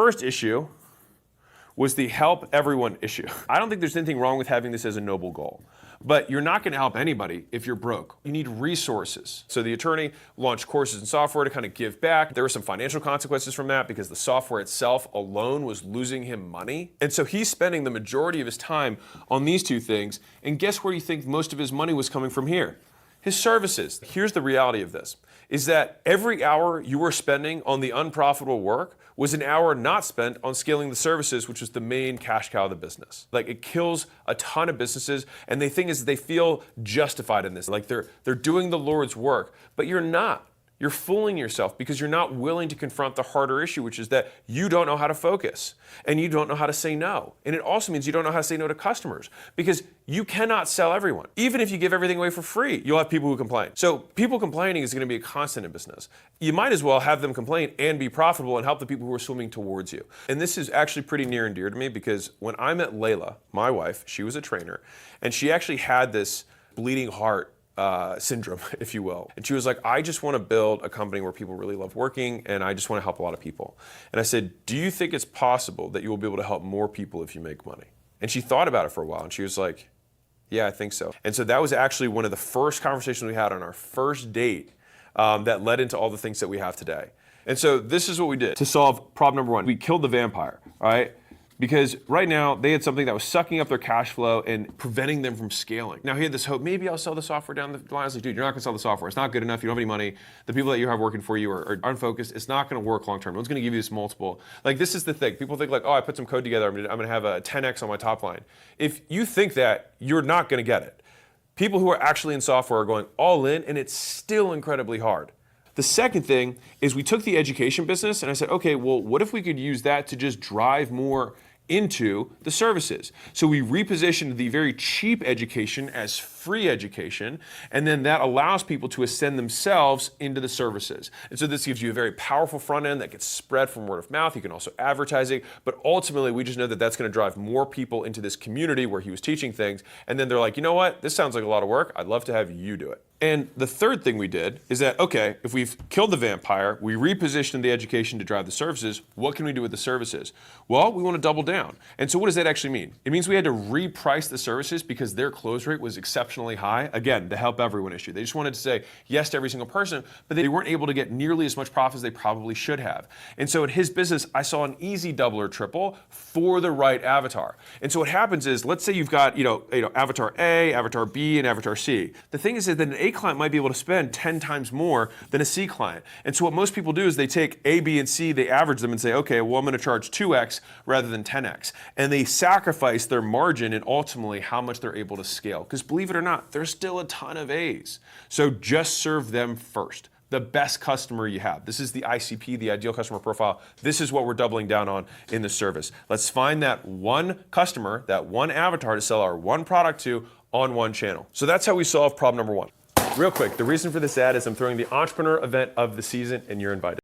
First issue was the help everyone issue. I don't think there's anything wrong with having this as a noble goal, but you're not going to help anybody if you're broke. You need resources. So the attorney launched courses and software to kind of give back. There were some financial consequences from that because the software itself alone was losing him money. And so he's spending the majority of his time on these two things. And guess where you think most of his money was coming from here? His services. Here's the reality of this, is that every hour you were spending on the unprofitable work was an hour not spent on scaling the services, which was the main cash cow of the business. Like, it kills a ton of businesses, and the thing is they feel justified in this. Like they're doing the Lord's work, but you're not. You're fooling yourself because you're not willing to confront the harder issue, which is that you don't know how to focus and you don't know how to say no. And it also means you don't know how to say no to customers because you cannot sell everyone. Even if you give everything away for free, you'll have people who complain. So people complaining is going to be a constant in business. You might as well have them complain and be profitable and help the people who are swimming towards you. And this is actually pretty near and dear to me because when I met Layla, my wife, she was a trainer, and she actually had this bleeding heart syndrome, if you will. And she was like, I just want to build a company where people really love working and I just want to help a lot of people. And I said, do you think it's possible that you will be able to help more people if you make money? And she thought about it for a while and she was like, yeah, I think so. And so that was actually one of the first conversations we had on our first date that led into all the things that we have today. And so this is what we did to solve problem number one. We killed the vampire, all right? Because right now they had something that was sucking up their cash flow and preventing them from scaling. Now he had this hope, maybe I'll sell the software down the line. I was like, dude, you're not gonna sell the software. It's not good enough. You don't have any money. The people that you have working for you are unfocused. It's not gonna work long term. No one's gonna give you this multiple. Like, this is the thing. People think like, oh, I put some code together. I'm gonna have a 10x on my top line. If you think that, you're not gonna get it. People who are actually in software are going all in, and it's still incredibly hard. The second thing is we took the education business and I said, okay, well, what if we could use that to just drive more into the services? So we repositioned the very cheap education as free education, and then that allows people to ascend themselves into the services. And so this gives you a very powerful front end that gets spread from word of mouth. You can also advertise it, but ultimately we just know that that's going to drive more people into this community where he was teaching things. And then they're like, you know what? This sounds like a lot of work. I'd love to have you do it. And the third thing we did is that, okay, if we've killed the vampire, we repositioned the education to drive the services, what can we do with the services? Well, we want to double down. And so what does that actually mean? It means we had to reprice the services because their close rate was exceptionally high. Again, the help everyone issue. They just wanted to say yes to every single person, but they weren't able to get nearly as much profit as they probably should have. And so in his business, I saw an easy double or triple for the right avatar. And so what happens is, let's say you've got, avatar A, avatar B, and avatar C. The thing is that an A client might be able to spend 10 times more than a C client. And so what most people do is they take A, B, and C, they average them and say, okay, well, I'm going to charge 2x rather than 10x. And they sacrifice their margin and ultimately how much they're able to scale. Because believe it or not, there's still a ton of A's. So just serve them first. The best customer you have. This is the ICP, the ideal customer profile. This is what we're doubling down on in the service. Let's find that one customer, that one avatar to sell our one product to on one channel. So that's how we solve problem number one. Real quick, the reason for this ad is I'm throwing the entrepreneur event of the season and you're invited.